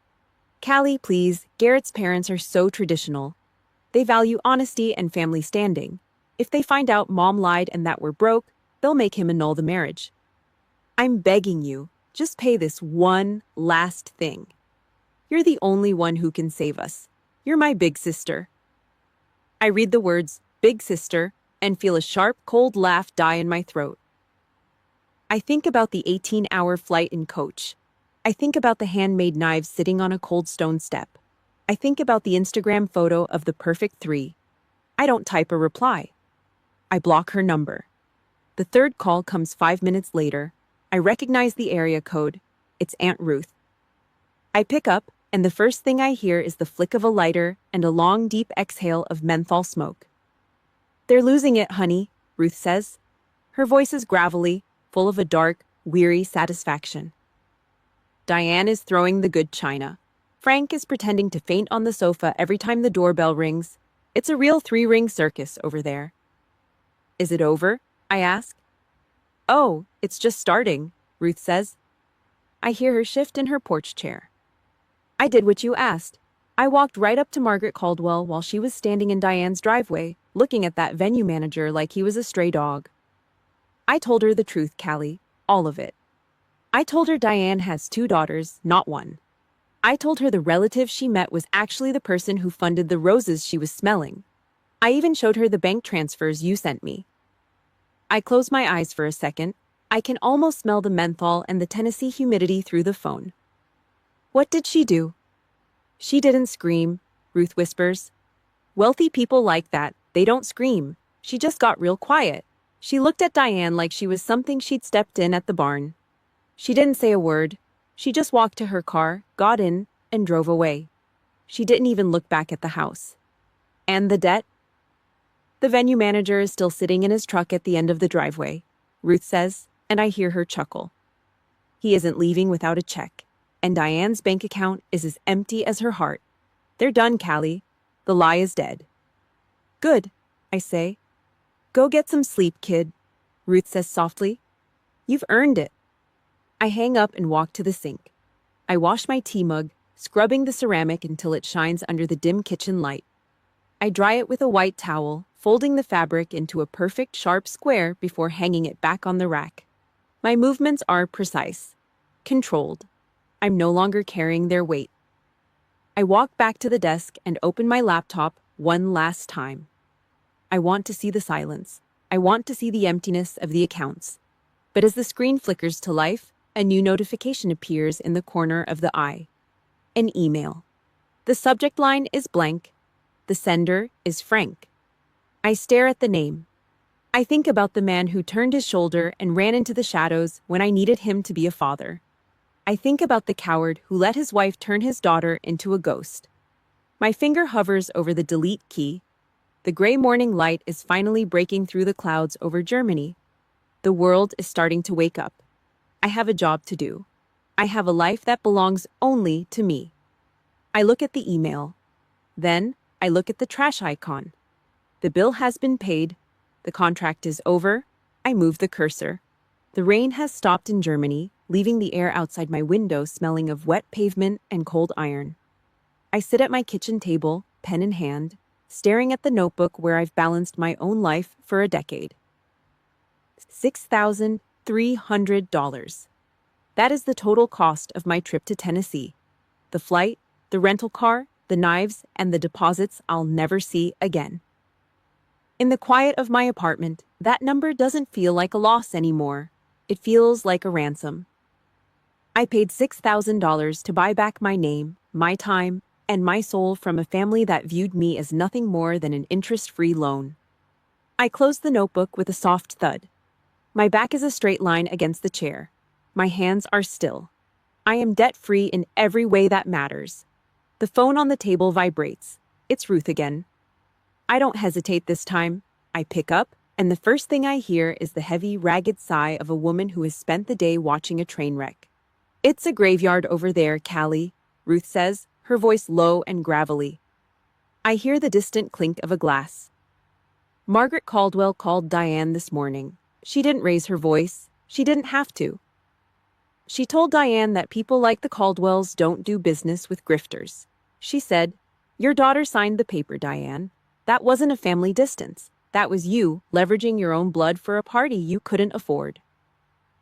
Callie, please, Garrett's parents are so traditional. They value honesty and family standing. If they find out Mom lied and that we're broke, they'll make him annul the marriage. I'm begging you. Just pay this one last thing. You're the only one who can save us. You're my big sister. I read the words, Big Sister, and feel a sharp, cold laugh die in my throat. I think about the 18-hour flight in coach. I think about the handmade knives sitting on a cold stone step. I think about the Instagram photo of the perfect three. I don't type a reply. I block her number. The third call comes 5 minutes later. I recognize the area code. It's Aunt Ruth. I pick up, and the first thing I hear is the flick of a lighter and a long, deep exhale of menthol smoke. "They're losing it, honey," Ruth says. Her voice is gravelly, full of a dark, weary satisfaction. Diane is throwing the good china. Frank is pretending to faint on the sofa every time the doorbell rings. It's a real three-ring circus over there. "Is it over?" I ask. "Oh, it's just starting," Ruth says. I hear her shift in her porch chair. I did what you asked. I walked right up to Margaret Caldwell while she was standing in Diane's driveway, looking at that venue manager like he was a stray dog. I told her the truth, Callie, all of it. I told her Diane has 2 daughters, not one. I told her the relative she met was actually the person who funded the roses she was smelling. I even showed her the bank transfers you sent me. I closed my eyes for a second. I can almost smell the menthol and the Tennessee humidity through the phone. "What did she do?" "She didn't scream," Ruth whispers. "Wealthy people like that, they don't scream. She just got real quiet. She looked at Diane like she was something she'd stepped in at the barn. She didn't say a word. She just walked to her car, got in, and drove away. She didn't even look back at the house." "And the debt?" "The venue manager is still sitting in his truck at the end of the driveway," Ruth says, and I hear her chuckle. "He isn't leaving without a check, and Diane's bank account is as empty as her heart. They're done, Callie. The lie is dead." "Good," I say. "Go get some sleep, kid," Ruth says softly. "You've earned it." I hang up and walk to the sink. I wash my tea mug, scrubbing the ceramic until it shines under the dim kitchen light. I dry it with a white towel, folding the fabric into a perfect sharp square before hanging it back on the rack. My movements are precise, controlled. I'm no longer carrying their weight. I walk back to the desk and open my laptop one last time. I want to see the silence. I want to see the emptiness of the accounts. But as the screen flickers to life, a new notification appears in the corner of the eye. An email. The subject line is blank. The sender is Frank. I stare at the name. I think about the man who turned his shoulder and ran into the shadows when I needed him to be a father. I think about the coward who let his wife turn his daughter into a ghost. My finger hovers over the delete key. The gray morning light is finally breaking through the clouds over Germany. The world is starting to wake up. I have a job to do. I have a life that belongs only to me. I look at the email. Then I look at the trash icon. The bill has been paid. The contract is over. I move the cursor. The rain has stopped in Germany, leaving the air outside my window smelling of wet pavement and cold iron. I sit at my kitchen table, pen in hand, staring at the notebook where I've balanced my own life for a decade. $6,300. That is the total cost of my trip to Tennessee. The flight, the rental car, the knives, and the deposits I'll never see again. In the quiet of my apartment, that number doesn't feel like a loss anymore. It feels like a ransom. I paid $6,000 to buy back my name, my time, and my soul from a family that viewed me as nothing more than an interest-free loan. I close the notebook with a soft thud. My back is a straight line against the chair. My hands are still. I am debt-free in every way that matters. The phone on the table vibrates. It's Ruth again. I don't hesitate this time. I pick up, and the first thing I hear is the heavy, ragged sigh of a woman who has spent the day watching a train wreck. "It's a graveyard over there, Callie," Ruth says, her voice low and gravelly. I hear the distant clink of a glass. Margaret Caldwell called Diane this morning. She didn't raise her voice. She didn't have to. She told Diane that people like the Caldwells don't do business with grifters. She said, "Your daughter signed the paper, Diane. That wasn't a family distance. That was you leveraging your own blood for a party you couldn't afford."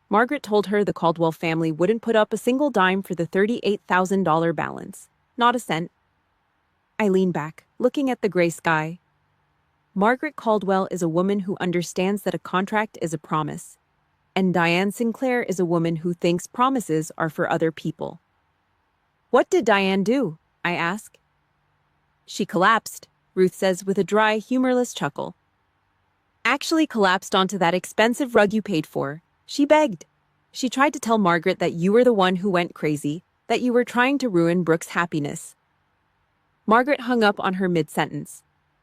Margaret told her the Caldwell family wouldn't put up a single dime for the $38,000 balance. Not a cent. I lean back, looking at the gray sky. Margaret Caldwell is a woman who understands that a contract is a promise, and Diane Sinclair is a woman who thinks promises are for other people. What did Diane do? I ask. She collapsed, Ruth says with a dry, humorless chuckle. Actually collapsed onto that expensive rug you paid for. She begged. She tried to tell Margaret that you were the one who went crazy, that you were trying to ruin Brooke's happiness. Margaret hung up on her mid-sentence.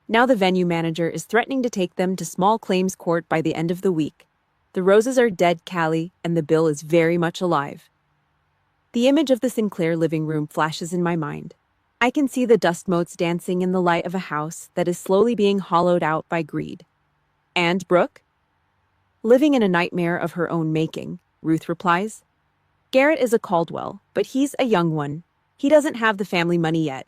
Now the venue manager is threatening to take them to small claims court by the end of the week. The roses are dead, Callie, and the bill is very much alive. The image of the Sinclair living room flashes in my mind. I can see the dust motes dancing in the light of a house that is slowly being hollowed out by greed. And Brooke? Living in a nightmare of her own making, Ruth replies. Garrett is a Caldwell, but he's a young one. He doesn't have the family money yet.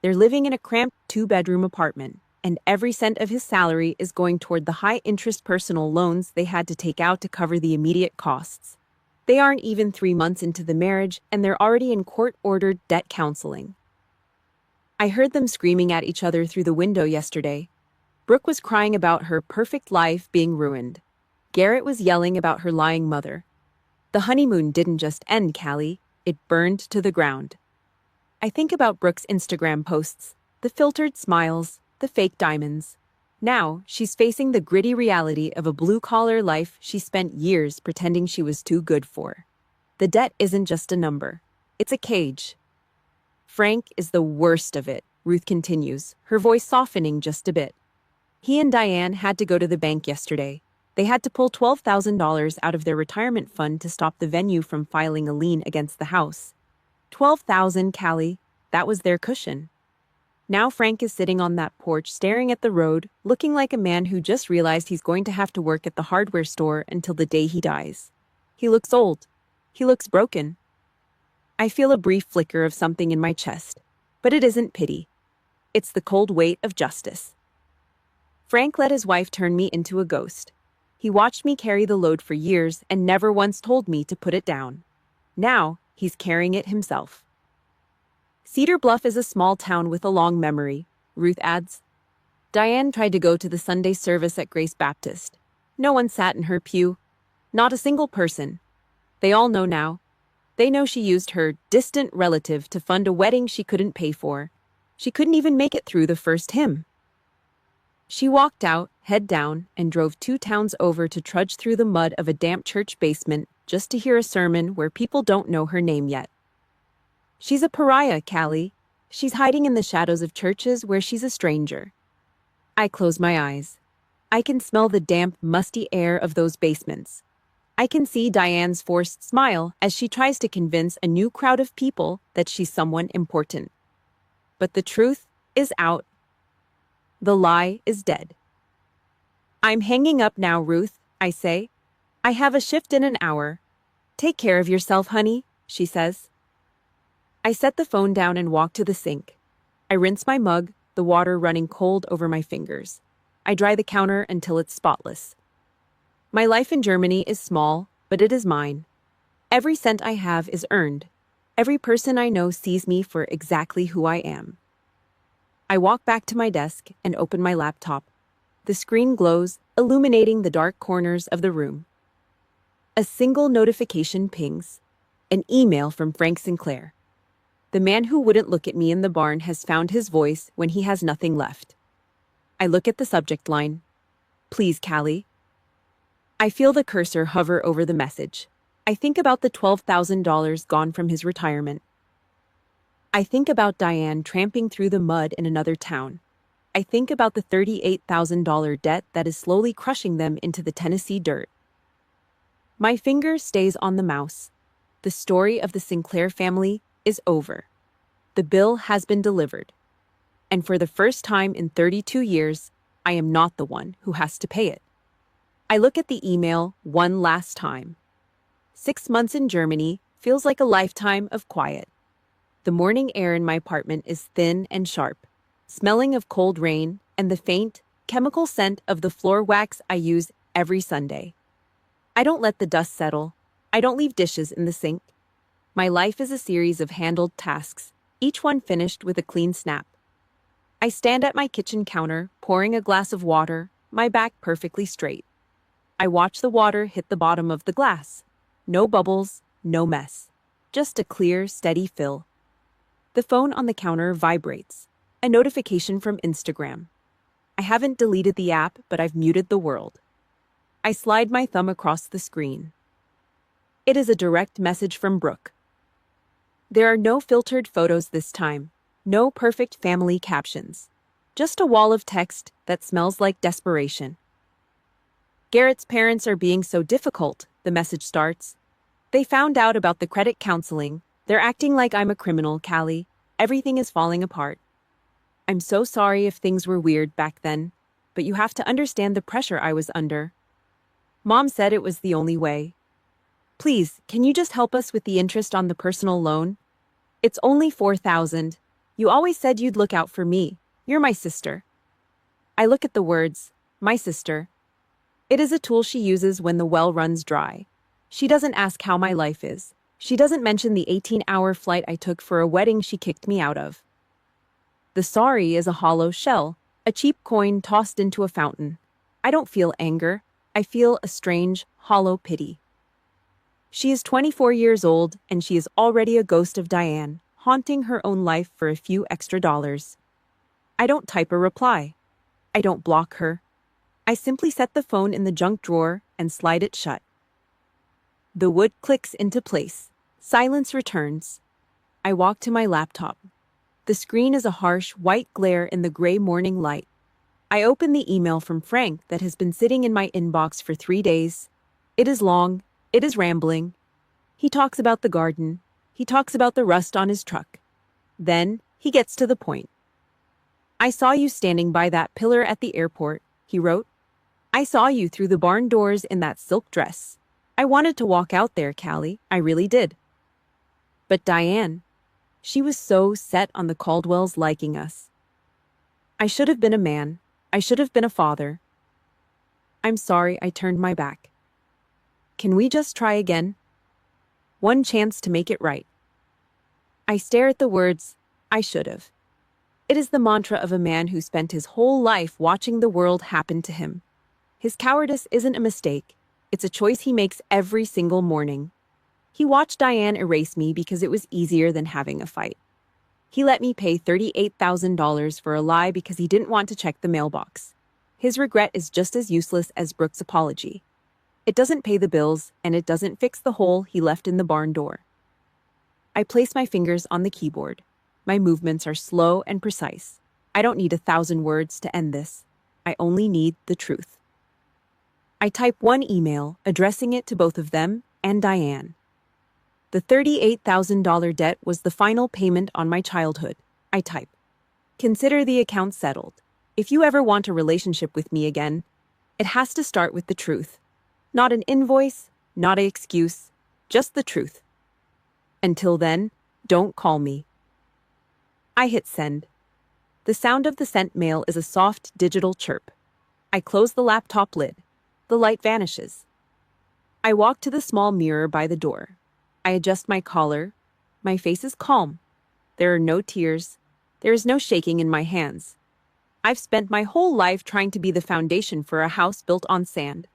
They're living in a cramped 2-bedroom apartment, and every cent of his salary is going toward the high-interest personal loans they had to take out to cover the immediate costs. They aren't even 3 months into the marriage, and they're already in court-ordered debt counseling. I heard them screaming at each other through the window yesterday. Brooke was crying about her perfect life being ruined. Garrett was yelling about her lying mother. The honeymoon didn't just end, Callie. It burned to the ground. I think about Brooke's Instagram posts, the filtered smiles, the fake diamonds. Now, she's facing the gritty reality of a blue-collar life she spent years pretending she was too good for. The debt isn't just a number. It's a cage. Frank is the worst of it, Ruth continues, her voice softening just a bit. He and Diane had to go to the bank yesterday. They had to pull $12,000 out of their retirement fund to stop the venue from filing a lien against the house. $12,000, Callie. That was their cushion. Now Frank is sitting on that porch staring at the road, looking like a man who just realized he's going to have to work at the hardware store until the day he dies. He looks old. He looks broken. I feel a brief flicker of something in my chest, but it isn't pity. It's the cold weight of justice. Frank let his wife turn me into a ghost. He watched me carry the load for years and never once told me to put it down. Now, he's carrying it himself. Cedar Bluff is a small town with a long memory, Ruth adds. Diane tried to go to the Sunday service at Grace Baptist. No one sat in her pew. Not a single person. They all know now. They know she used her distant relative to fund a wedding she couldn't pay for. She couldn't even make it through the first hymn. She walked out, head down, and drove 2 towns over to trudge through the mud of a damp church basement just to hear a sermon where people don't know her name yet. She's a pariah, Callie. She's hiding in the shadows of churches where she's a stranger. I close my eyes. I can smell the damp, musty air of those basements. I can see Diane's forced smile as she tries to convince a new crowd of people that she's someone important. But the truth is out. The lie is dead. I'm hanging up now, Ruth, I say. I have a shift in an hour. Take care of yourself, honey, she says. I set the phone down and walk to the sink. I rinse my mug, the water running cold over my fingers. I dry the counter until it's spotless. My life in Germany is small, but it is mine. Every cent I have is earned. Every person I know sees me for exactly who I am. I walk back to my desk and open my laptop. The screen glows, illuminating the dark corners of the room. A single notification pings. An email from Frank Sinclair. The man who wouldn't look at me in the barn has found his voice when he has nothing left. I look at the subject line. Please, Callie. I feel the cursor hover over the message. I think about the $12,000 gone from his retirement. I think about Diane tramping through the mud in another town. I think about the $38,000 debt that is slowly crushing them into the Tennessee dirt. My finger stays on the mouse. The story of the Sinclair family is over. The bill has been delivered. And for the first time in 32 years, I am not the one who has to pay it. I look at the email one last time. 6 months in Germany feels like a lifetime of quiet. The morning air in my apartment is thin and sharp, smelling of cold rain and the faint, chemical scent of the floor wax I use every Sunday. I don't let the dust settle. I don't leave dishes in the sink. My life is a series of handled tasks, each one finished with a clean snap. I stand at my kitchen counter, pouring a glass of water, my back perfectly straight. I watch the water hit the bottom of the glass. No bubbles, no mess. Just a clear, steady fill. The phone on the counter vibrates. A notification from Instagram. I haven't deleted the app, but I've muted the world. I slide my thumb across the screen. It is a direct message from Brooke. There are no filtered photos this time. No perfect family captions. Just a wall of text that smells like desperation. Garrett's parents are being so difficult, the message starts. They found out about the credit counseling. They're acting like I'm a criminal, Callie. Everything is falling apart. I'm so sorry if things were weird back then, but you have to understand the pressure I was under. Mom said it was the only way. Please, can you just help us with the interest on the personal loan? It's only $4,000. You always said you'd look out for me. You're my sister. I look at the words, my sister. It is a tool she uses when the well runs dry. She doesn't ask how my life is. She doesn't mention the 18-hour flight I took for a wedding she kicked me out of. The sorry is a hollow shell, a cheap coin tossed into a fountain. I don't feel anger. I feel a strange, hollow pity. She is 24 years old, and she is already a ghost of Diane, haunting her own life for a few extra dollars. I don't type a reply. I don't block her. I simply set the phone in the junk drawer and slide it shut. The wood clicks into place. Silence returns. I walk to my laptop. The screen is a harsh, white glare in the gray morning light. I open the email from Frank that has been sitting in my inbox for 3 days. It is long. It is rambling. He talks about the garden. He talks about the rust on his truck. Then he gets to the point. I saw you standing by that pillar at the airport, he wrote. I saw you through the barn doors in that silk dress. I wanted to walk out there, Callie. I really did. But Diane, she was so set on the Caldwells liking us. I should have been a man. I should have been a father. I'm sorry I turned my back. Can we just try again? One chance to make it right. I stare at the words, I should have. It is the mantra of a man who spent his whole life watching the world happen to him. His cowardice isn't a mistake. It's a choice he makes every single morning. He watched Diane erase me because it was easier than having a fight. He let me pay $38,000 for a lie because he didn't want to check the mailbox. His regret is just as useless as Brooke's apology. It doesn't pay the bills, and it doesn't fix the hole he left in the barn door. I place my fingers on the keyboard. My movements are slow and precise. I don't need 1,000 words to end this. I only need the truth. I type one email, addressing it to both of them and Diane. The $38,000 debt was the final payment on my childhood. I type. Consider the account settled. If you ever want a relationship with me again, it has to start with the truth. Not an invoice, not an excuse, just the truth. Until then, don't call me. I hit send. The sound of the sent mail is a soft digital chirp. I close the laptop lid. The light vanishes. I walk to the small mirror by the door. I adjust my collar. My face is calm. There are no tears. There is no shaking in my hands. I've spent my whole life trying to be the foundation for a house built on sand.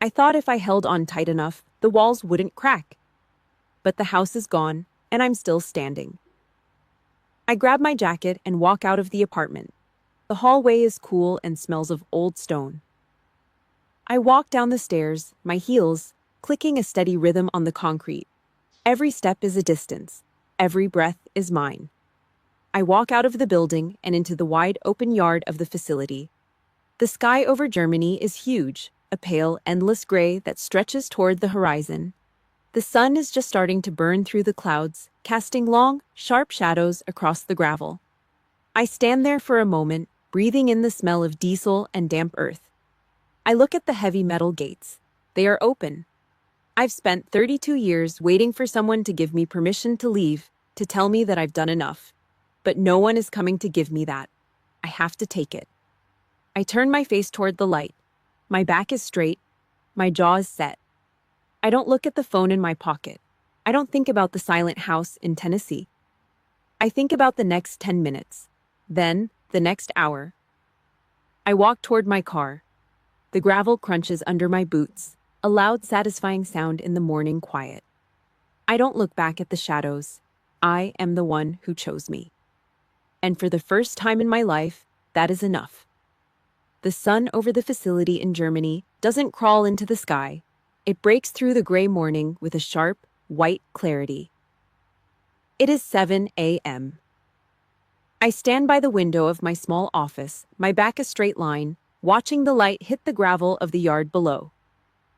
I thought if I held on tight enough, the walls wouldn't crack. But the house is gone, and I'm still standing. I grab my jacket and walk out of the apartment. The hallway is cool and smells of old stone. I walk down the stairs, my heels clicking a steady rhythm on the concrete. Every step is a distance. Every breath is mine. I walk out of the building and into the wide open yard of the facility. The sky over Germany is huge, a pale, endless gray that stretches toward the horizon. The sun is just starting to burn through the clouds, casting long, sharp shadows across the gravel. I stand there for a moment, breathing in the smell of diesel and damp earth. I look at the heavy metal gates. They are open. I've spent 32 years waiting for someone to give me permission to leave, to tell me that I've done enough. But no one is coming to give me that. I have to take it. I turn my face toward the light. My back is straight. My jaw is set. I don't look at the phone in my pocket. I don't think about the silent house in Tennessee. I think about the next 10 minutes. Then, The next hour, I walk toward my car. The gravel crunches under my boots, a loud, satisfying sound in the morning quiet. I don't look back at the shadows. I am the one who chose me. And for the first time in my life, that is enough. The sun over the facility in Germany doesn't crawl into the sky. It breaks through the gray morning with a sharp, white clarity. It is 7 a.m. I stand by the window of my small office, my back a straight line, watching the light hit the gravel of the yard below.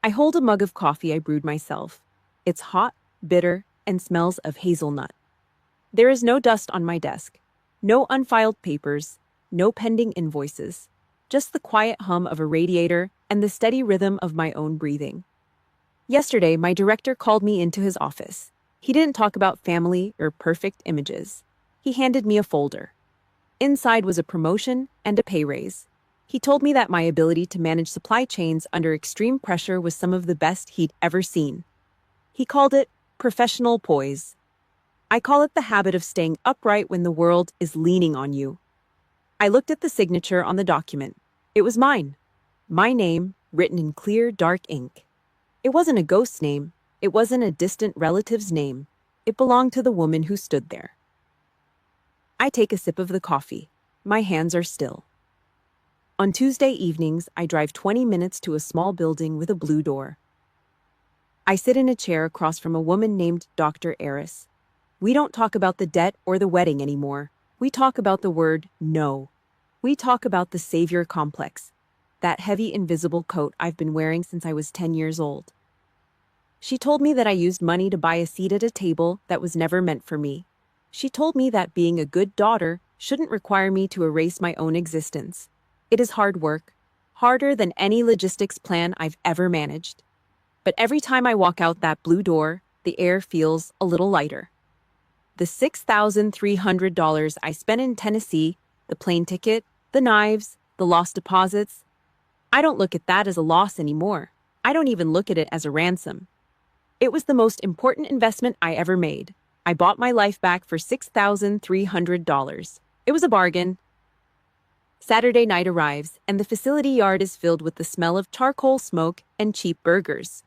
I hold a mug of coffee I brewed myself. It's hot, bitter, and smells of hazelnut. There is no dust on my desk, no unfiled papers, no pending invoices, just the quiet hum of a radiator and the steady rhythm of my own breathing. Yesterday, my director called me into his office. He didn't talk about family or perfect images. He handed me a folder. Inside was a promotion and a pay raise. He told me that my ability to manage supply chains under extreme pressure was some of the best he'd ever seen. He called it professional poise. I call it the habit of staying upright when the world is leaning on you. I looked at the signature on the document. It was mine. My name, written in clear, dark ink. It wasn't a ghost's name. It wasn't a distant relative's name. It belonged to the woman who stood there. I take a sip of the coffee. My hands are still. On Tuesday evenings, I drive 20 minutes to a small building with a blue door. I sit in a chair across from a woman named Dr. Eris. We don't talk about the debt or the wedding anymore. We talk about the word no. We talk about the savior complex, that heavy invisible coat I've been wearing since I was 10 years old. She told me that I used money to buy a seat at a table that was never meant for me. She told me that being a good daughter shouldn't require me to erase my own existence. It is hard work, harder than any logistics plan I've ever managed. But every time I walk out that blue door, the air feels a little lighter. The $6,300 I spent in Tennessee, the plane ticket, the knives, the lost deposits, I don't look at that as a loss anymore. I don't even look at it as a ransom. It was the most important investment I ever made. I bought my life back for $6,300. It was a bargain. Saturday night arrives, and the facility yard is filled with the smell of charcoal smoke and cheap burgers.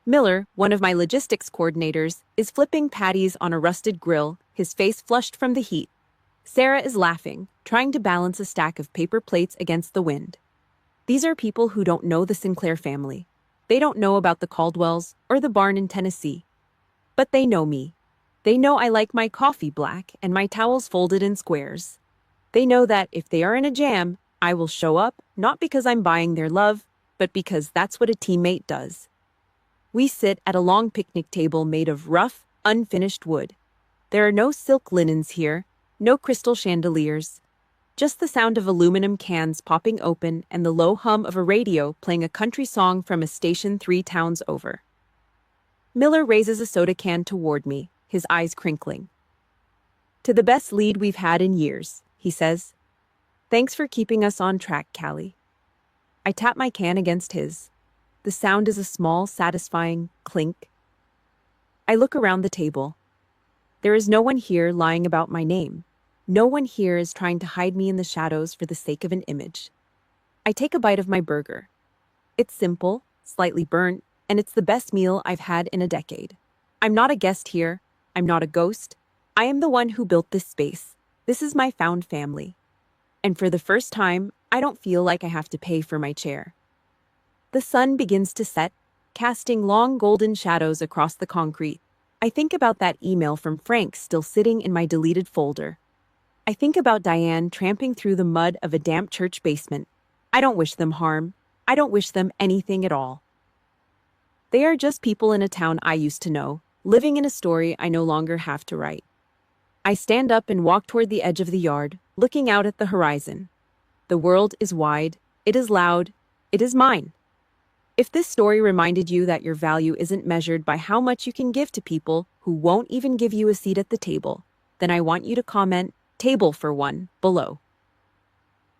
Miller, one of my logistics coordinators, is flipping patties on a rusted grill, his face flushed from the heat. Sarah is laughing, trying to balance a stack of paper plates against the wind. These are people who don't know the Sinclair family. They don't know about the Caldwells or the barn in Tennessee. But they know me. They know I like my coffee black and my towels folded in squares. They know that if they are in a jam, I will show up, not because I'm buying their love, but because that's what a teammate does. We sit at a long picnic table made of rough, unfinished wood. There are no silk linens here, no crystal chandeliers, just the sound of aluminum cans popping open and the low hum of a radio playing a country song from a station 3 towns over. Miller raises a soda can toward me, his eyes crinkling. "To the best lead we've had in years," he says. "Thanks for keeping us on track, Callie." I tap my can against his. The sound is a small, satisfying clink. I look around the table. There is no one here lying about my name. No one here is trying to hide me in the shadows for the sake of an image. I take a bite of my burger. It's simple, slightly burnt, and it's the best meal I've had in a decade. I'm not a guest here. I'm not a ghost. I am the one who built this space. This is my found family. And for the first time, I don't feel like I have to pay for my chair. The sun begins to set, casting long golden shadows across the concrete. I think about that email from Frank still sitting in my deleted folder. I think about Diane tramping through the mud of a damp church basement. I don't wish them harm. I don't wish them anything at all. They are just people in a town I used to know, living in a story I no longer have to write. I stand up and walk toward the edge of the yard, looking out at the horizon. The world is wide. It is loud. It is mine. If this story reminded you that your value isn't measured by how much you can give to people who won't even give you a seat at the table, then I want you to comment "table for one" below.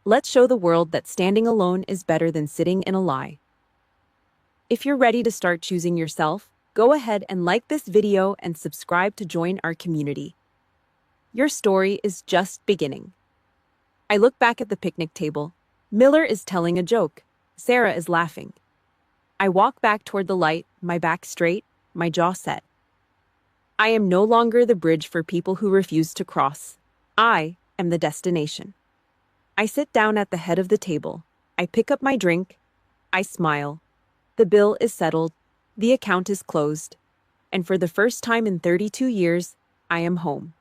Let's show the world that standing alone is better than sitting in a lie. If you're ready to start choosing yourself, go ahead and like this video and subscribe to join our community. Your story is just beginning. I look back at the picnic table. Miller is telling a joke. Sarah is laughing. I walk back toward the light, my back straight, my jaw set. I am no longer the bridge for people who refuse to cross. I am the destination. I sit down at the head of the table. I pick up my drink. I smile. The bill is settled. The account is closed. And for the first time in 32 years, I am home.